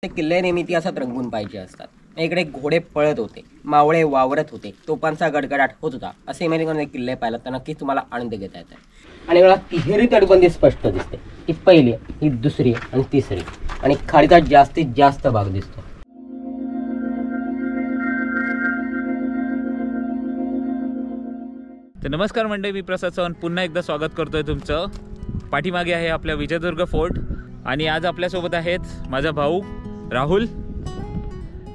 ते किल्ले नेहमी इतिहासात रंगून पाहिजे असतात. इकडे घोडे पळत होते, मावळे वावरत होते, तोफांचा गडगडाट होत होता. असे अमेरिकन किल्ले पाहिला तर नक्कीच तुम्हाला आनंद घेता येतो. आणि मला तिहेरी तटबंदी स्पष्ट दिसते. ही पहिली, ही दुसरी आणि तिसरी, आणि खाडीचा जास्तीत जास्त भाग दिसतो. तर नमस्कार मंडळी, मी प्रसाद चव्हाण पुन्हा एकदा स्वागत करतोय तुमचं. पाठीमागे आहे आपल्या विजयदुर्ग फोर्ट आणि आज आपल्यासोबत आहेत माझा भाऊ राहुल,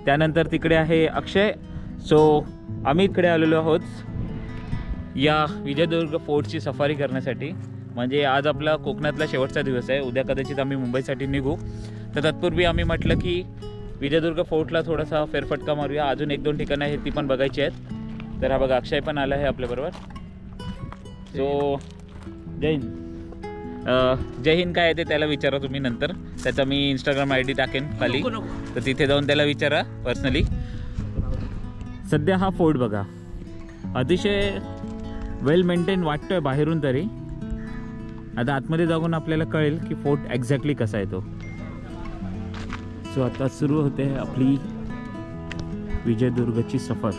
त्यानंतर तिकडे आहे अक्षय. सो आम्ही इकडे आलेलो आहोत या विजयदुर्ग फोर्टची सफारी करण्यासाठी. म्हणजे आज आपला कोकणातला शेवटचा दिवस आहे. उद्या कदाचित आम्ही मुंबईसाठी निघू. तर तत्पूर्वी आम्ही म्हटलं की विजयदुर्ग फोर्टला थोडासा फेरफटका मारूया. अजून एक दोन ठिकाणं आहेत ती पण बघायची आहेत. तर हा बघा, अक्षय पण आला आहे आपल्याबरोबर. सो जय हिंद. जय हिंद काय आहे ते त्याला विचारा तुम्ही नंतर. त्याचा मी इंस्टाग्राम ID टाकेन खाली, तर तिथे जाऊन त्याला विचारा पर्सनली. सध्या हा फोर्ट बघा, अतिशय वेल मेंटेन वाटतोय बाहेरून तरी. आता आतमध्ये जाऊन आपल्याला कळेल की फोर्ट एक्झॅक्टली कसा आहे तो. सो आता सुरू होते आपली विजयदुर्गची सफर.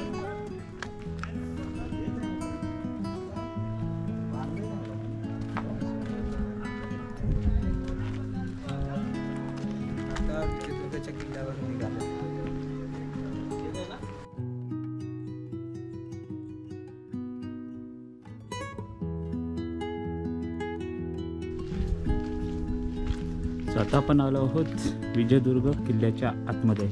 आता आपण आलो आहोत विजयदुर्ग किल्ल्याच्या आतमध्ये.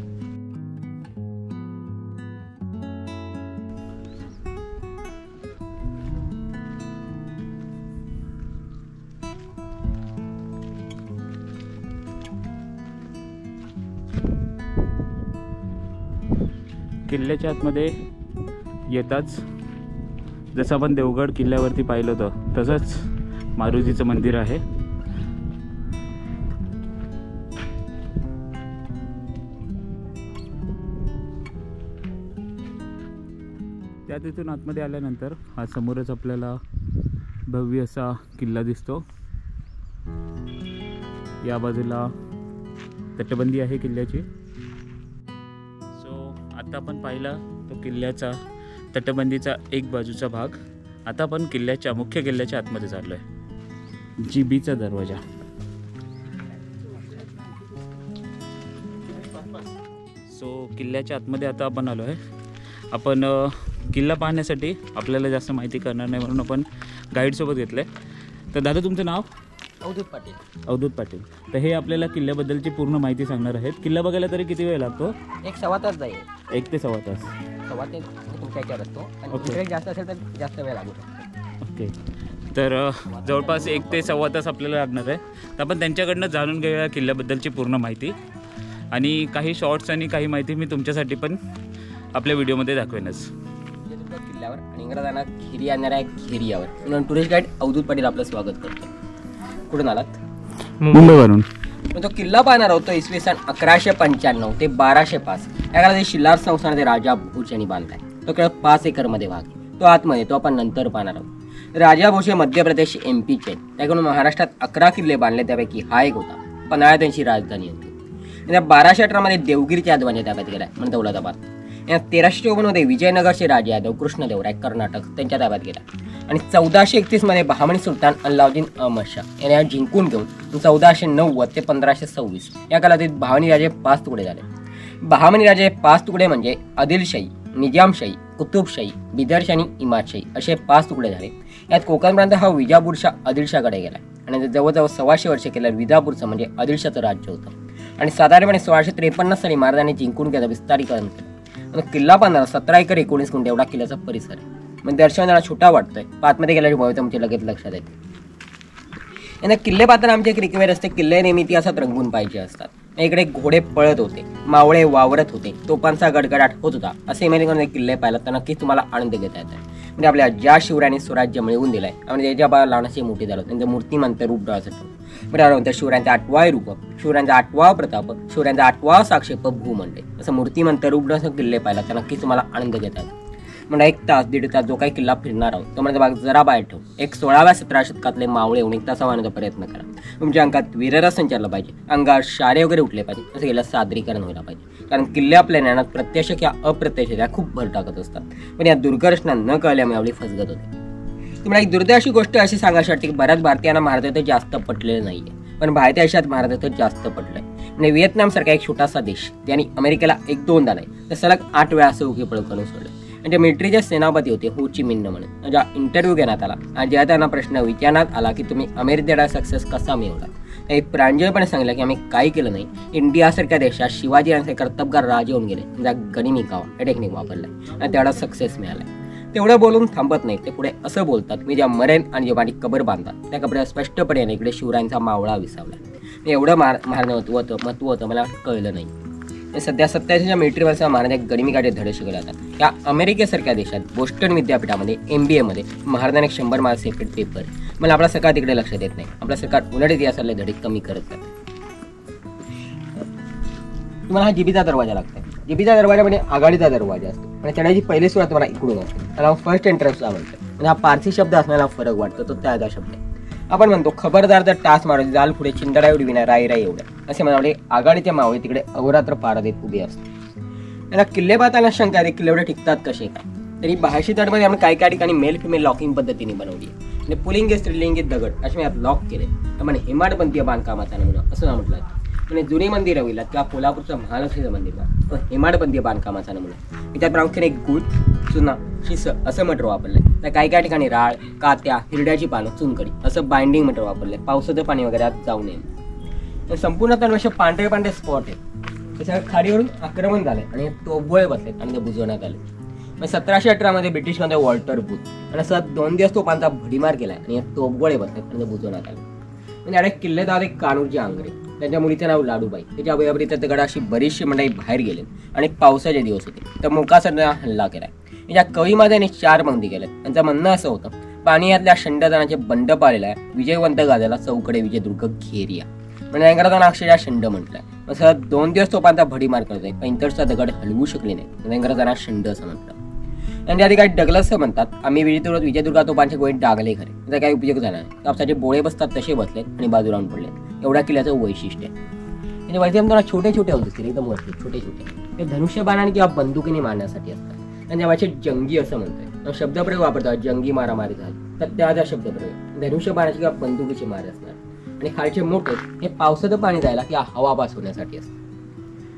किल्ल्याच्या आतमध्ये येताच जसं आपण देवगड किल्ल्यावरती पाहिलं होतं तसंच मारुतीचं मंदिर आहे. त्या तिथून आतमध्ये आल्यानंतर हा समोरच आपल्याला भव्य असा किल्ला दिसतो. या बाजूला तटबंदी आहे किल्ल्याची. सो आता आपण पाहिला तो किल्ल्याचा तटबंदीचा एक बाजूचा भाग. आता आपण मुख्य किल्ल्याच्या आतमध्ये चाललो आहे. जीबीचा दरवाजा. सो किल्ल्याच्या आतमध्ये आता आपण आलो आहे. आपण किल्ला पाहण्यासाठी आपल्याला जास्त माहिती करणार नाही म्हणून आपण गाईडसोबत घेतलं आहे. तर दादा, तुमचं नाव? अवधूत पाटील. अवधूत पाटील. तर हे आपल्याला किल्ल्याबद्दलची पूर्ण माहिती सांगणार आहेत. किल्ला बघायला तरी किती वेळ लागतो? एक सव्वा तास जाईल. 1 ते सव्वा तास. सव्वा ते तुमच्या याच्यावर असतो, आणि इंटरेस्ट जास्त असेल तर जास्त वेळ लागू शकतो. ओके. तर जवळपास 1 ते सव्वा तास आपल्याला लागणार आहे. तर आपण त्यांच्याकडनं जाणून घेऊया किल्ल्याबद्दलची पूर्ण माहिती, आणि काही शॉर्ट्स आणि काही माहिती मी तुमच्यासाठी पण आपल्या व्हिडिओमध्ये दाखवेनच. किल्ल्यावर आणि इंग्रजांना खिरी आणणाऱ्या खेरियावर म्हणून टुरिस्ट गाईड अवधूत पाटील आपलं स्वागत करतो. कुठून आलात? मुंबईवरून. तो किल्ला पाहणार आहोत तो इसवी सन 1195 ते 1205 या काळात शिल्लार संस्थानाचे राजा भोज यांनी बांधलाय. तो केवळ 5 एकरमध्ये भाग आहे. तो आतमध्ये तो आपण नंतर पाहणार आहोत. राजा भोज हे मध्य प्रदेश MP चे. त्याकडून महाराष्ट्रात 11 किल्ले बांधले, त्यापैकी हा एक होता. पन्हाळा त्यांची राजधानी होती. 1218 मध्ये देवगिरीच्या आजोबांच्या ताब्यात गेलाय, म्हणजे दौलताबाद. 1354 मध्ये विजयनगरचे राजे यादव कृष्णदेवराय कर्नाटक त्यांच्या ताब्यात गेला, आणि 1431 मध्ये बहामनी सुलतान अल्लाउद्दीन अहमद शाह यांना जिंकून घेऊन 1490 ते 1526 या कालावधीत बहामनी राजे 5 तुकडे झाले. बहामनी राजे 5 तुकडे म्हणजे आदिलशाही, निजामशाही, कुतुबशाही, बिदरशाही आणि इमादशाही असे 5 तुकडे झाले. यात कोकण प्रांत हा विजापूरच्या आदिलशाहकडे गेला, आणि जवळजवळ 125 वर्ष केल्यावर विजापूरचं म्हणजे आदिलशाचं राज्य होतं. आणि साधारणपणे 1653 साली महाराजांनी जिंकून त्याचं विस्तारीकरण केलं. किल्ला बांधणारा 17 एकर 19 गुंठ एवढा किल्ल्याचा परिसर आहे. म्हणजे दर्शनाला छोटा वाटतोय, आतमध्ये गेल्याची भव्यता तुमच्या लगेच लक्षात येते. यांना किल्ले पाहताना आमचे एक रिक्वेस्ट असते, किल्ले नेहमी इतिहासात रंगून पाहिजे असतात. इकडे घोडे पळत होते, मावळे वावरत होते, तोफांचा गडगडाट होत होता. असे अमेरिकन किल्ले पाहिला तर नक्कीच तुम्हाला आनंद घेता येतो. म्हणजे आपल्या ज्या शिवरायांनी स्वराज्य मिळवून दिलाय, आणि त्याच्या बाळा लहानसे मोठे झालो, त्यांचं मूर्तिमंत रूप डोळ्यासाठी. बरोबर, शिवरायांचा 8वा रूप, शिवरायांचा 8वा प्रताप, शिवरायांचा 8वा साक्षेप भूमंडे, असं मूर्तिमंत रूप डोळ्याचे किल्ले पाहिला तर नक्कीच तुम्हाला आनंद घेता येतो. म्हणजे 1 तास 1.5 तास जो काही किल्ला फिरणार आहोत तो म्हणजे भाग जरा बाहेर ठेवून एक 16व्या-17व्या शतकातले मावळे येऊन 1 तास आणण्याचा प्रयत्न करा. तुमच्या अंगात वीररस संचारला पाहिजे, अंगात शारे वगैरे उठले पाहिजे, असं गेलं सादरीकरण व्हायला पाहिजे. कारण किल्ले आपल्या ज्ञानात प्रत्यक्ष किंवा अप्रत्यक्ष त्या खूप भर टाकत असतात, पण या दुर्घटना न कळल्यामुळे आपली फसगत होते. तुम्हाला एक दुर्दैव अशी गोष्ट अशी सांगायची वाटते की बऱ्याच भारतीयांना महाराष्ट्रात जास्त पटलेलं नाहीये, पण भारतीय देशात महाराष्ट्रात जास्त पटलंय. म्हणजे व्हिएतनाम सारखा एक छोटासा देश त्यांनी अमेरिकेला 1-2दा नाही तर सलग 8 वेळा असं उकीपळ करून सोडलं. म्हणजे मिलिटरीचे सेनापती होते हो ची मिन्ह म्हणून, ज्या इंटरव्ह्यू घेण्यात आला आणि जेव्हा त्यांना प्रश्न विचारण्यात आला की तुम्ही अमेरिकेला सक्सेस कसा मिळवला, एक प्रांजळपणे सांगितलं की आम्ही काही केलं नाही. इंडियासारख्या देशात शिवाजी यांचे कर्तबगार राजे होऊन गेले, त्या गनिमी कावा हे टेक्निक वापरलंय आणि तेवढा सक्सेस मिळालाय. तेवढं बोलून थांबत नाही, ते पुढे असं बोलतात मी ज्या मरेन आणि जेव्हा कबर बांधतात त्या कबऱ्या स्पष्टपणे इकडे शिवरायांचा मावळा विसावला. एवढं मारण्यात महत्व होतं मला कळलं नाही. सध्या 27च्या मिलिटरीवरचा महाराज गनिमीकाचे धडे शिकवले जातात. या अमेरिकेसारख्या देशात बोस्टन विद्यापीठामध्ये MBA मध्ये महाराजांनी 100 मार्क सेपरेट पेपर. मला आपला सरकार तिकडे लक्ष देत नाही, आपलं सरकार उलट इतिहासातले धडे कमी करत जाते. तुम्हाला हा जिबीचा दरवाजा लागतो. जिबीचा दरवाजा म्हणजे आघाडीचा दरवाजा असतो आणि चढायची पहिली सुरुवात तुम्हाला इकडून असते, त्याला फर्स्ट एंट्रन्स म्हणतो. म्हणजे हा पारसी शब्द असण्याला फरक वाटतो, तो त्याचा शब्द आहे. आपण म्हणतो खबरदार तर टास मारू जाल पुढे चिंदडा एवढी विना राई एवढं असे म्हणाले. आघाडीच्या मावळे तिकडे अहोरात्र पारा देत उभे असते. याला किल्ले पाहताना शंका आहे किल्ले एवढे टिकतात कसे काय. तरी 82 तडमध्ये आपण काही ठिकाणी मेल फिमेल लॉकिंग पद्धतीने बनवली म्हणजे पुलिंग स्त्रीलिंगी दगड असे यात लॉक केले. आपण हेमाडपंथीय बांधकामाचा नमुना असं म्हटलं. म्हणजे जुनी मंदिर होईल किंवा कोल्हापूरचं महालक्ष्मीचं मंदिर हेमाडपंथीय बांधकामाचा नमुना. त्यात प्रामुख्याने गुळ चुना शिस असं मटेरियल वापरलंय. तर काही ठिकाणी राळ कात्या हिरड्याची पानं चुनकडी असं बाइंडिंग मटेरियल वापरलंय, पावसाचं पाणी वगैरे आत जाऊ नये. संपूर्ण तणवशे पांढरे पांढरे स्पॉट आहेत. त्याच्या खाडीवरून आक्रमण झाले आणि तोफगोळे बसलेत आणि ते बुजवण्यात आले. 1718 मध्ये ब्रिटिशमध्ये वॉल्टर बूथ आणि असं 2 दिवस तोफांचा भडीमार केलाय आणि तोफगोळे बसलेत आणि ते बुजवण्यात आले. म्हणजे अडे किल्लेदार एक कानूरचे आंग्रे, त्यांच्या मुलीचं नाव लाडूबाई. त्याच्या अवयावरी त्या गडाशी बरीचशी मंडळी बाहेर गेले आणि पावसाचे दिवस होते तर मुकासरला हल्ला केलाय. या कवीमध्ये 4 बंदी केल्यात. त्यांचं म्हणणं असं होतं पाणी यातल्या शंडदानाचे बंड पाळलेला आहे, विजयवंत गाजाला चौकडे विजयदुर्ग घेरिया. म्हणजे इंग्रजांना अक्षरशः शंड म्हटलंय. असं 2 दिवस तोफांचा भडीमार करतोय, पैंतरचा दगड हलवू शकले नाही, इंग्रजांना शंड असं म्हटलं. आणि आधी काही डगलस म्हणतात आम्ही विजयदुर्गा तोफांचे गोळी डागले खरे, त्याचा काही उपयोग झाला नाही. कापसाचे बोळे बसतात तसे बसलेत आणि बाजू राहून पडले. एवढ्या किल्ल्याचं वैशिष्ट्य म्हणजे वैसे थोडा छोटे छोटे होत असतील, एकदम वरती छोटे छोटे. ते धनुष्यबाणाने किंवा बंदुकीने मारण्यासाठी असतात. आणि जेव्हा जंगी असं म्हणतोय शब्दप्रयोग वापरतात, जंगी मारामारी झाली तर त्याचा शब्दप्रयोग धनुष्यबाणाची किंवा बंदुकीची मार असणार. आणि खालचे मोठे हे पावसाचं पाणी जायला किंवा हवा पास होण्यासाठी असतं.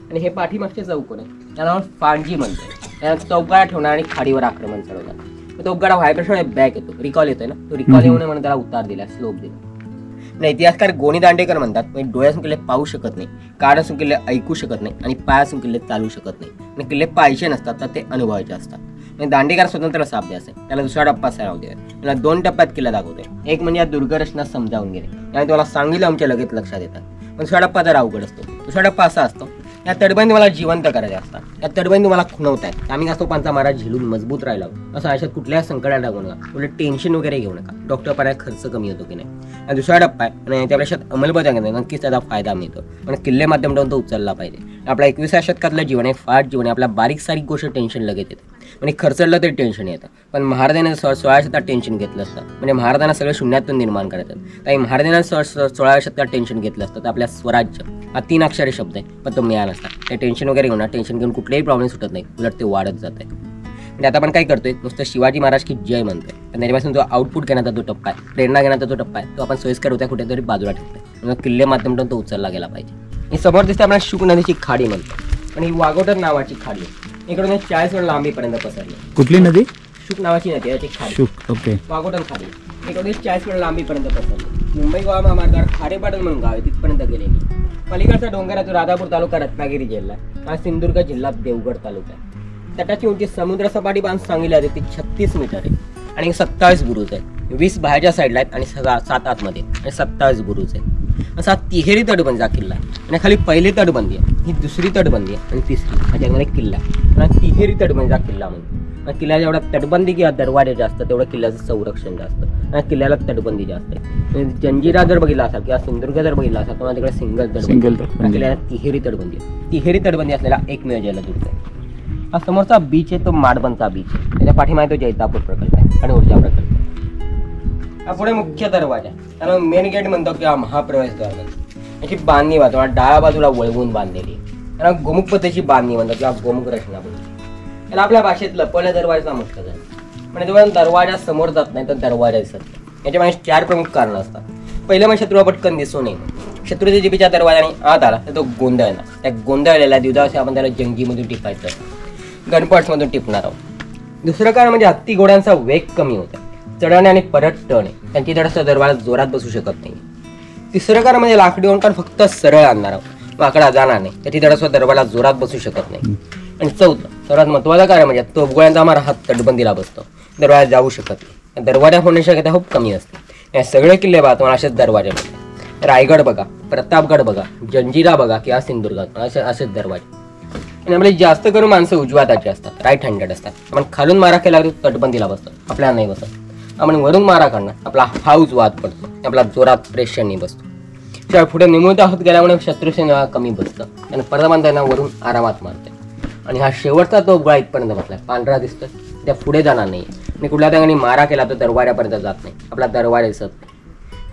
आणि हे पाठीमागचे चौकोन आहे त्याला फांजी म्हणतोय. त्याला चौकाळा ठेवणार आणि खाडीवर आक्रमण चढवणार. चौकाळा व्हायब्रेशन बॅक येतो, रिकॉल येतोय ना, तो रिकॉल येऊ नये म्हणून त्याला उतार दिला, स्लोप दिला. इतिहासकार गोनी दांडेकर म्हणतात डोळ्यासून किल्ले पाहू शकत नाही, कानासून किल्ले ऐकू शकत नाही आणि पायासून किल्ले चालू शकत नाही. आणि किल्ले पाहिजे नसतात तर ते अनुभवायचे असतात. म्हणजे दांडेकर स्वतंत्र साध्य असेल, त्याला दुसरा टप्पा सराव दिला. त्याला 2 टप्प्यात किल्ला दाखवतोय. एक म्हणजे या दुर्गरचना समजावून घेणे आणि तुम्हाला सांगितलं आमच्या लगेच लक्षात येतात. पण दुसरा टप्पा जर अवघड असतो. दुसरा टप्पा असा असतो या तडबंदी मला जिवंत करायचे असतात, या तडबंदी मला खुणवत आहेत, आम्ही असतो पांचा मारा झेलून मजबूत राहिला असं आयुष्यात कुठल्याच संकटात लागू नका, उलट टेन्शन वगैरे घेऊ नका. डॉक्टर पाण्यात खर्च कमी होतो की नाही. दुसरा टप्पा आहे आणि त्या वर्षात अंमलबजावणी नक्कीच त्याचा फायदा मिळतो. पण किल्ले माध्यमातून तो उचलला पाहिजे. आपल्या 21व्या शतकातलं जीवन आहे फास्ट जीवन आहे. आपल्या बारीक सारीक गोष्ट टेन्शन लगेच येते म्हणजे खर्चलं तरी टेन्शन येतं. पण महाराजांनी 16व्या शतकात टेन्शन घेतलं असतं म्हणजे महाराजांना सगळं शून्यातून निर्माण करायचं. काही महाराजांना 16व्या शतकात टेन्शन घेतलं असतं तर आपल्या स्वराज्य हा 3 अक्षरी शब्द आहे पण तो मिळाला असता. ते टेन्शन वगैरे घेऊन टेन्शन घेऊन कुठलेही प्रॉब्लेम सुटत नाही, उलट ते वाढत जात आहे. म्हणजे आता आपण काय करतोय नुसतं शिवाजी महाराज की जय म्हणतोय पण त्याच्यापासून जो आउटपुट घेण्याचा जो टप्पा आहे, प्रेरणा घेण्याचा जो टप्पा आहे तो आपण सोयीस्कर होत्या कुठेतरी बाजूला ठेवतोय. म्हणजे किल्ले माध्यमातून तो उचलला गेला पाहिजे. ही समोर दिसते आपल्याला शुक नदीची खाडी म्हणतो आणि ही वाघोटर नावाची खाडी इकडून 40 मीटर लांबीपर्यंत पसरली. कुठली नदी? शुक नावाची नदी याची खाडी. शुक ओके. वाघोटर खाडी इकडून 40 मीटर लांबीपर्यंत पसरली. मुंबई गोवा महामार्गावर खारेपाटण म्हणून गाव आहे तिथपर्यंत गेलेली. पलीकडचा डोंगर आहे तो राधापूर तालुका रत्नागिरी जिल्हा आणि सिंधुदुर्ग जिल्हा देवगड तालुका आहे. तटाची उंची समुद्र सपाटी बांध सांगितली जाते ती 36 मीटर आहे आणि 27 बुरुज आहे. 20 बाहेरच्या साईडला आहेत आणि 7 आतमध्ये आणि 27 बुरुज आहे. असा तिहेरी तटबंदीचा किल्ला आहे आणि खाली पहिली तटबंदी आहे, ही दुसरी तटबंदी आहे आणि तिसरी ह्याच्यामध्ये किल्ला आहे. तिहेरी तटबंदीचा किल्ला म्हणतो. किल्ल्याला जेवढा तटबंदी किंवा दरवाजे जास्त तेवढं किल्ल्याचं संरक्षण जास्त आणि किल्ल्याला तटबंदी जास्त आहे. जंजिरा जर बघितला असाल किंवा सिंधुदुर्ग जर बघितला असाल तर तिकडे सिंगल तटबंदी किल्ल्याला तिहेरी तटबंदी आहे. तिहेरी तटबंदी असलेला एकमेव जलदुर्ग आहे. हा समोरचा बीच आहे तो माडबनचा बीच आहे. त्याच्या पाठीमागे तो जैतापूर प्रकल्प आहे आणि ऊर्जा प्रकल्प. हा पुढे मुख्य दरवाजा, त्याला मेन गेट म्हणतो किंवा महाप्रवेशद्वार म्हणतो. याची बांधणी वाहतो डाव्या बाजूला वळवून बांधलेली, त्याला गोमुख पद्धतीची बांधणी म्हणतात किंवा गोमुख रचना बोलतो. त्याला आपल्या भाषेत लपवल्या दरवाजाचा म्हटलं जातं. म्हणजे जेव्हा दरवाजा समोर जात नाही तर दरवाजा दिसत नाही. याच्या मागे 4 प्रमुख कारणं असतात. पहिलं म्हणजे शत्रूला पटकन दिसू नये. शत्रूच्या जिभेच्या दरवाजाने आत आला तर तो गोंधळणार. त्या गोंधळलेल्या दिवसाशी आपण त्याला जंगीमधून टिपायचं, गनपॉट्समधून टिपणार आहोत. दुसरं कारण म्हणजे हत्ती घोड्यांचा वेग कमी होता, चढणे आणि परत टळणे, त्यांची धडस दरवाजा जोरात बसू शकत नाही. तिसरं कारण म्हणजे लाकडी ओंकार फक्त सरळ आणणार आहोत, वाकडा जाणार नाही, त्याची धडस दरवाजा जोरात बसू शकत नाही. आणि चौथं सर्वात महत्त्वाचं कारण म्हणजे तोफगोळ्यांचा मारा हात तटबंदीला बसतो, दरवाजा जाऊ शकत नाही. दरवाजा होण्याची शक्यता खूप कमी असते. या सगळे किल्ले बघा तुम्हाला असेच दरवाजे मिळतात. रायगड बघा, प्रतापगड बघा, जंजिरा बघा किंवा सिंधुदुर्ग असेच दरवाजे. आणि आपले जास्त करून माणसं उजव्या हाताची असतात, राईट हँडेड असतात. आपण खालून मारा केला तर तटबंदीला बसतो, आपल्याला नाही बसत. आपण वरून मारा काढणार, आपला हा उजवा हात पडतो, आपला जोरात प्रेशरनी बसतो. शिवाय पुढे निमुळता होत गेल्यामुळे शत्रुसेना कमी बसतं आणि परत त्यांना वरून आरामात मारते. आणि हा शेवटचा तो गोळा इथपर्यंत बसलाय, पांढरा दिसतोय, त्या पुढे जाणार नाही. आणि कुठल्या ठिकाणी मारा केला तो दरवाजापर्यंत जात नाही, आपला दरवाजा दिसत नाही.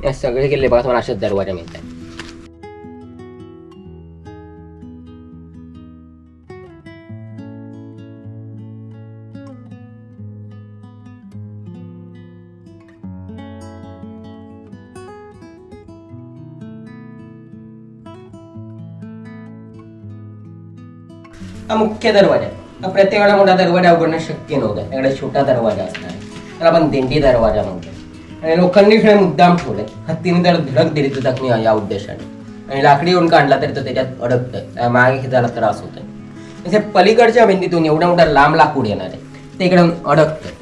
या सगळे किल्ले बघा तुम्हाला असेच दरवाजा मिळत आहे. हा मुख्य दरवाजा, हा प्रत्येक वेळा मोठा दरवाजा उघडणं शक्य नव्हतं. त्याकडे छोटा दरवाजा असणार, त्याला आपण दिंडी दरवाजा म्हणतो. आणि लोखंडी खेळ मुद्दाम ठेवले, हत्तीने तर धडक दिली तर जखमी या उद्देशाने. आणि लाकडी येऊन काढला तरी तो त्याच्यात अडकतोय, मागे खिचायला त्रास होतोय. तसे पलीकडच्या भिंतीतून एवढा मोठा लांब लाकूड येणार आहे, ते इकडे अडकतंय.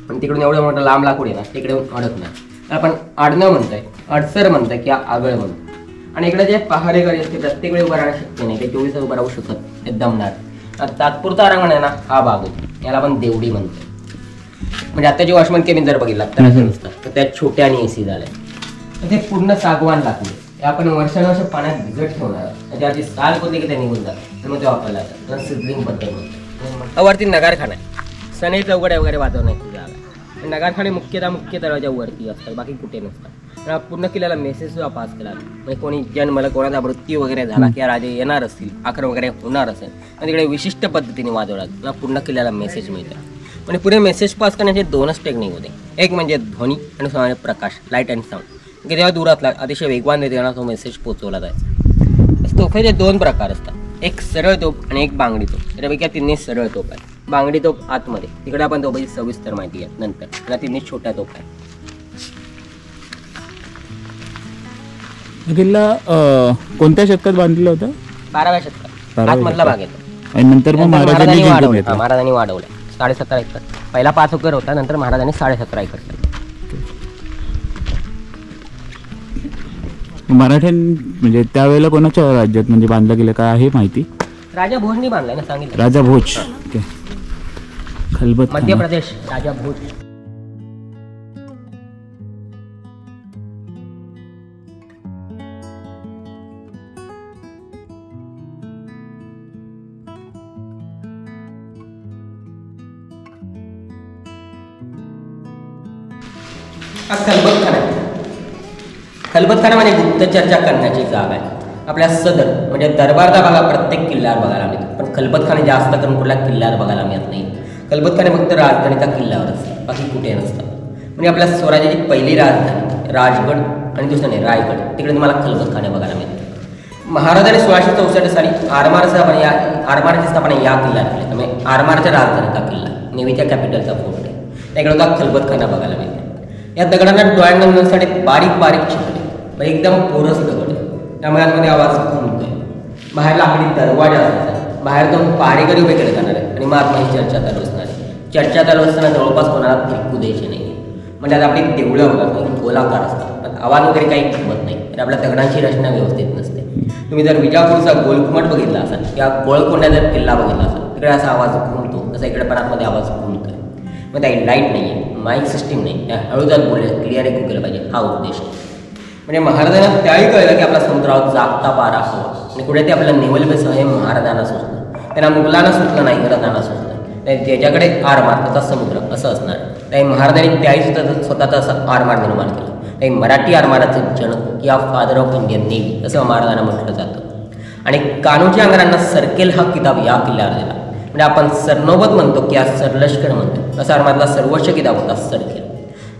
आणि तिकडून एवढं मोठं लांब लाकूड येणार, तिकडे अडकणार. आपण आडणं म्हणतोय, अडसर म्हणतोय किंवा आगळ म्हणतो. आणि इकडे जे पहारेकरी असते प्रत्येक वेळी उभं राहणं शक्य नाही, ते 24 उभं राहू शकत, ते दमणार. तात्पुरता आरांगण आहे ना, हा भाग होतो, याला आपण देवडी म्हणतो. म्हणजे आता जे वॉशमन केबिन जर बघितला तर असं नसतं, तर त्यात छोट्याने एसी झालाय. तर ते पूर्ण सागवान लाकूड हे आपण वर्षानुवर्ष पाण्यात भिजत ठेवणार, त्याची साल कोणती की ते निघून जातात, तर मग ते वापरला जातात. सिझलिंग पद्धत म्हणतो. वरती नगारखाना आहे, सनई चौकड्या वगैरे वाजवण्याची जागा. नगारखाने मुख्य दरवाजावरती असतात, बाकी कुठे नसतात. पूर्ण किल्ल्याला मेसेज सुद्धा पास केला, म्हणजे कोणी जन्मला कोणाचा मृत्यू वगैरे झाला किंवा राजे येणार असतील, आक्रमण वगैरे होणार असेल, आणि तिकडे विशिष्ट पद्धतीने वाजवला पूर्ण किल्ल्याला मेसेज मिळतो. म्हणजे पुढे मेसेज पास करण्याचे 2च टेक्निक होते, एक म्हणजे ध्वनी आणि दुसरा प्रकाश, लाईट अँड साऊंड. की तेव्हा दूरातला अतिशय वेगवान रीतीने तो मेसेज पोहोचवला जायचा. तोफेचे 2 प्रकार असतात, एक सरळ तोफ आणि एक बांगडी तोफ. त्यापैकी तिन्ही सरळ तोफ आहे, बांगडी तोफ आतमध्ये, तिकडे आपण तोफाची सविस्तर माहिती आहे नंतर. या तिन्ही छोट्या तोफ आहे. किल्ला कोणत्या शतकात बांधलेला होता? 12व्या शतकात आतमधला भाग येतो. आणि नंतर मग महाराजांनी वाढवले 17.5 एकर. पहिला 5 एकर होता, नंतर महाराजांनी 17.5 एकर केला. मराठ्यां म्हणजे त्यावेळेला कोणाच्या राज्यात म्हणजे बांधलं गेलं काय आहे माहिती? राजा भोजनी बांधलाय ना, सांगितलं. राजा भोज, खलबत, मध्य प्रदेश, राजा भोज. हा खलबतखाना आहे. खलबतखाना म्हणजे गुप्त चर्चा करण्याची जागा आहे. आपल्या सदर म्हणजे दरबारचा भागा प्रत्येक किल्ल्यावर बघायला मिळतो, पण खलबतखाने जास्त करून कुठल्या किल्ल्यावर बघायला मिळत नाही. खलबतखाने फक्त राजधानीच्या किल्ल्यावर असतात, बाकी कुठे नसतात. म्हणजे आपल्या स्वराज्याची पहिली राजधानी राजगड आणि दुसऱ्याने रायगड, तिकडे तुम्हाला खलबतखाने बघायला मिळतात. महाराजांनी 1664 साली आरमारची स्थापना या किल्ल्यात केली. त्यामुळे आरमारच्या राजधानीचा किल्ला, नेव्हीच्या कॅपिटलचा फोर्ट आहे, त्याकडे होता खलबतखाना बघायला मिळतो. या दगडांना डोळ्यांना मिळण्यासाठी बारीक बारीक छिद्रे, एकदम पोरस दगड, त्यामुळे आतमध्ये आवाज घुमतोय. बाहेर लाकडी दरवाजा असायचा, बाहेर दोन पारेकरी उभे केले जाणार आहे आणि मग आतमध्ये चर्चा चालू असणार आहे. चर्चा चालू असताना जवळपास कोणाला फिरकू द्यायचे नाही. म्हणजे आता आपली देवळं बघा गोलाकार असतात, पण आवाज वगैरे काही घुमत नाही, तर आपल्या दगडांची रचना व्यवस्थित नसते. तुम्ही जर विजापूरचा गोलघुमट बघितला असाल किंवा गोळकोंडा जर किल्ला बघितला असाल, तिकडे असा आवाज घुमतो, तसा इकडे पण आतमध्ये आवाज घुमतोय. मग काही लाईट नाही आहे, माईक सिस्टीम नाही, त्या हळूदार बोलले क्लिअर ऐकू केलं पाहिजे, हा उद्देश आहे. म्हणजे महाराजांना त्याही कळलं की आपला समुद्रावर जागता पारा हवा आणि कुठे ते आपल्याला नेवल बेस हे महाराजांना सुचलं. त्यांना मुघलांना सुचलं नाही, इंग्रजांना सुचलं. ज्याच्याकडे आरमार त्याचा समुद्र असं असणार. त्याही महाराजांनी त्याही स्वतःचा असं आरमार निर्माण केलं. त्याही मराठी आरमाराचे जनक या फादर ऑफ इंडियन नेव्ही असं महाराजांना म्हटलं जातं. आणि कान्होजी आंग्र्यांना सरकेल हा किताब या किल्ल्यावर दिला. म्हणजे आपण सरनोबत म्हणतो की आज सरलष्कर म्हणतो, तसा आरमारातला सर्वोच्च किताब होता सरकेल.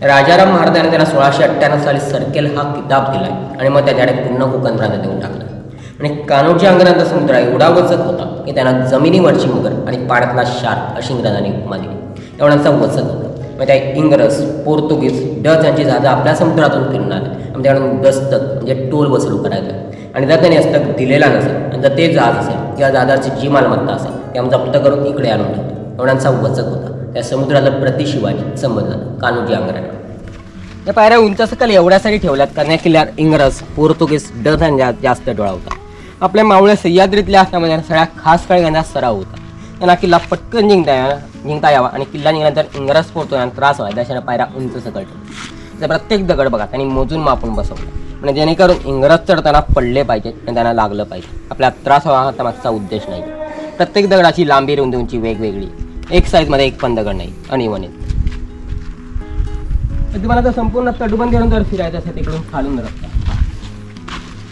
राजाराम महाराजांनी त्यांना 1698 साली सरकेल हा किताब दिला आणि मग त्याच्याकडे पूर्ण कोकण प्रांत देऊन टाकला. आणि कान्होजी आंग्र्यांचा समुद्र एवढा वचक होता की त्यांना जमिनीवरची मगर आणि पाण्यातला शार्क अशी इंग्रजांनी उपमा दिली. एवढ्यांचा वचक होता. मग त्या इंग्रज, पोर्तुगीज, डच यांची जहाजं आपल्या समुद्रातून फिरणार आणि त्याकडून दस्तक म्हणजे टोल वसूल करायचं. आणि जर त्यांनी हस्तक दिलेला नसेल आणि जर ते जहाज असेल किंवा जहाजाची जी मालमत्ता असेल त्या जप्त करून इकडे आणून ठेवतो. एवढ्यांचा वचक होता. त्या समुद्राला प्रतिशिवानी समजलं कान्होजी आंग्र्यांना. या पायऱ्या उंच सकल एवढ्यासाठी ठेवल्यात कारण या किल्ल्यावर इंग्रज, पोर्तुगीज, डच यांचा जास्त डोळा होता. आपल्या मावळ्या सह्याद्रीतल्या असल्यामध्ये सगळ्या खास काळी यांचा सराव होता. त्यांना किल्ला पटकन जिंकता यावा आणि किल्ला निघाल्यानंतर इंग्रज पोर्तुगीजांना त्रास व्हायचा त्याच्याने पायऱ्या उंच सकल ठेवल्या. प्रत्येक दगड बघा त्यांनी मोजून मापून बसवला म्हणजे जेणेकरून इंग्रज चढताना पडले पाहिजे आणि त्यांना लागलं पाहिजे. आपल्याला त्रास व्हावा हा मागचा उद्देश नाही. प्रत्येक दगडाची लांबी रुंदी उंची वेगवेगळी, एक साईजमध्ये एक पण दगड नाही, अनियमित. तुम्हाला तर संपूर्ण तटबंदी जर फिरायचं असेल तिकडून खालून रस्ता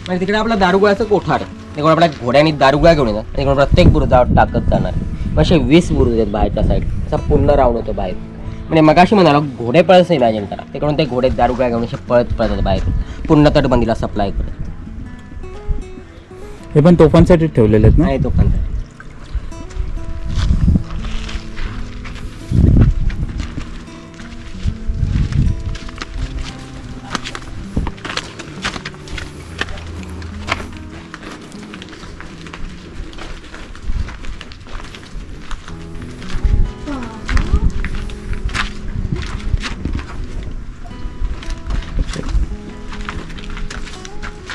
म्हणजे तिकडे आपला दारुगोळ्याचं कोठार आहे. तिकडून आपल्या घोड्याने दारुगोळा घेऊन येतात. तिकडून प्रत्येक बुरुजावर टाकत जाणार. असे 20 बुरुज आहेत बाहेरच्या साईड. असा पूर्ण राऊंड होतो बाहेर. म्हणजे मगाशी म्हणाला घोडे पळस इमॅजिन करा. तिकडून ते घोडे दारुगोळा घेऊन असे पळत पळतात बाहेर पूर्ण तटबंदीला सप्लाय करत. हे पण तोफांसाठी ठेवलेले आहेत ना? नाही तोफांसाठी.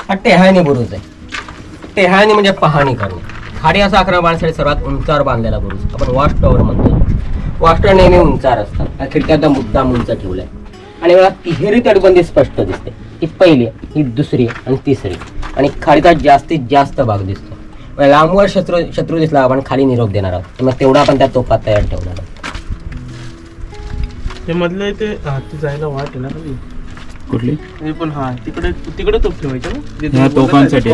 हा टेहाळणी बुरुज आहे. टेहाळणी म्हणजे पाहणी करणे. खाडी असा आकार बांधण्यासाठी सर्वात उंचावर बांधलेला बुरुज आपण वॉच टॉवर म्हणतो. वॉच टॉवर नेहमी उंचार असतात. या खिडक्याचा मुद्दाम उंच ठेवलाय आणि मला तिहेरी तटबंदी स्पष्ट दिसते. ही पहिली, ही दुसरी आणि तिसरी आणि खाडीचा जास्तीत जास्त भाग दिसतो. लांबवर शत्रू दिसला आपण खाली निरोप देणार आहोत. मग तेवढा आपण त्या तोफा तयार ठेवणार आहोत. ते मधलं ते जायला वाट आहे ना खाली कुठली? पण हा तिकडे तोफ ठेवायचं ना ह्या तोफांसाठी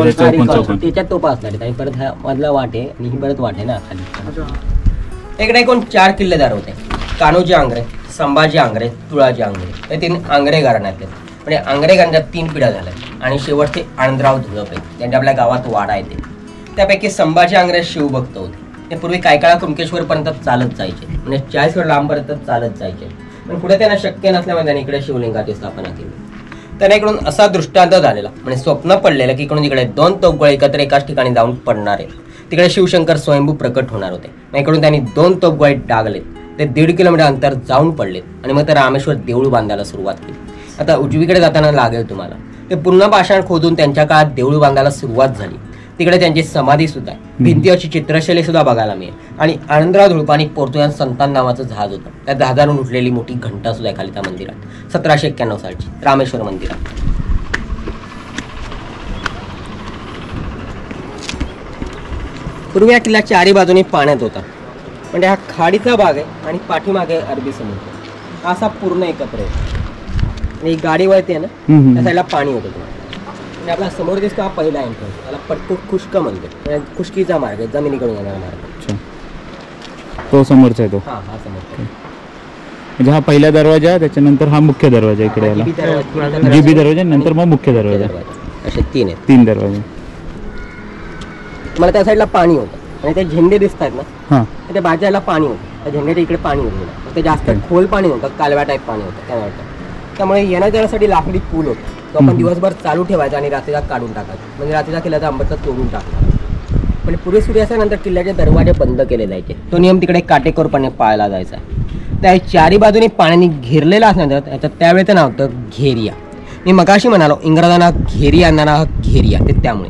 त्याच्यात तोफा असणार आहेत आणि परत ह्या मधला वाट आहे आणि ही परत वाट आहे ना खाली. इकडे एकूण 4 किल्लेदार होते. कान्होजी आंग्रे, संभाजी आंग्रे, तुळाजी आंग्रे. हे 3 आंग्रे घराण्यात आहेत. म्हणजे आंग्रे घराण्यात 3 पिढ्या झाल्या आणि शेवटचे आनंदराव धुळप आहेत ज्यांच्या आपल्या गावात वाडा येते. त्यापैकी संभाजी आंग्रे शिवभक्त होते. ते पूर्वी काही काळा कुणकेश्वरपर्यंत चालत जायचे म्हणजे 40 वर लांबपर्यंत चालत जायचे. पण पुढे त्यांना शक्य नसल्यामुळे त्यांनी इकडे शिवलिंगाची स्थापना केली. त्यांना इकडून असा दृष्टांत झालेला म्हणजे स्वप्न पडलेलं की इकडून इकडे 2 तोफगोळे एकत्र एकाच ठिकाणी जाऊन पडणार आहेत. तिकडे शिवशंकर स्वयंभू प्रकट होणार होते. मग इकडून त्यांनी 2 तोफगोळे डागलेत. ते 1.5 किलोमीटर अंतर जाऊन पडलेत आणि मग ते रामेश्वर देऊळ बांधायला सुरुवात केली. आता उजवीकडे जाताना लागेल तुम्हाला ते पुन्हा पाषाण खोदून त्यांच्या काळात देऊळ बांधायला सुरुवात झाली. तिकडे त्यांची समाधी सुद्धा आहे. भिंतीवरची चित्रशैली सुद्धा बघायला मिळेल. आणि आनंदराव धुळपानी पोर्तुगीज संतान नावाचं जहाज होतं. त्या जहाजावरून उठलेली मोठी घंटा सुद्धा आहे खाली त्या मंदिरात 1791 सालची रामेश्वर मंदिरात. पूर्वी या किल्ला 4ही बाजूनी पाण्यात होता. म्हणजे हा खाडीचा भाग आहे आणि पाठीमागे अरबी समुद्र असा पूर्ण एकत्र आहे. आणि गाडी वळते ना त्या साईडला पाणी होतं तुम्हाला. म्हणजे आपला समोर दिसतो हा पहिला एंट्रन्स. त्याला पटकूट खुष्क म्हणतो. खुष्कीचा मार्ग आहे जमिनीकडून येणारा मार्ग. तो समोरचा आहे तो. हा हा समोर म्हणजे हा पहिला दरवाजा त्याच्यानंतर हा मुख्य दरवाजा इकडे आला. जीबी दरवाजा नंतर मग मुख्य दरवाजा असे 3 आहेत. 3 दरवाजे. मला त्या साईडला पाणी होतं आणि ते झेंडे दिसत आहेत ना हां त्या बाजूला पाणी होतं. त्या झेंड्याच्या इकडे पाणी होतं. ते जास्त खोल पाणी नव्हतं. कालव्या टाईप पाणी होतं त्या वाटतं. त्यामुळे येण्या जाण्यासाठी लाकडी पूल होता. तो आपण दिवसभर चालू ठेवायचा आणि रात्रीला काढून टाकायचा. म्हणजे रात्रीचा किल्ल्याचा अंबरचा तोडून टाकला. पण पुढे सूर्य असल्यानंतर किल्ल्याचे दरवाजे बंद केले जायचे. तो नियम तिकडे काटेकोरपणे पाळला जायचा. त्या 4ही बाजूने पाण्याने घेरलेला असल्यानंतर त्याचं त्यावेळेचं नाव होतं घेरिया. मी मगाशी म्हणालो इंग्रजांना घेरी आणणारा हा घेरिया. ते त्यामुळे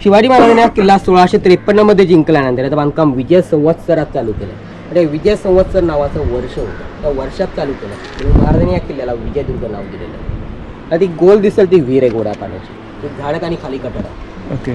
शिवाजी महाराजांनी हा किल्ला 1653 मध्ये जिंकल्यानंतर त्याचं बांधकाम विजय संवत्सरात चालू केलं. म्हणजे विजय संवत्सर नावाचं वर्ष होतं. त्या वर्षात चालू केलं म्हणून महाराजांनी या किल्ल्याला विजयदुर्ग नाव दिलेलं. ती गोल दिसेल ती विहीर आहे गोड्या पाण्याची. ते झाडक आणि खाली कठड आहे. ओके.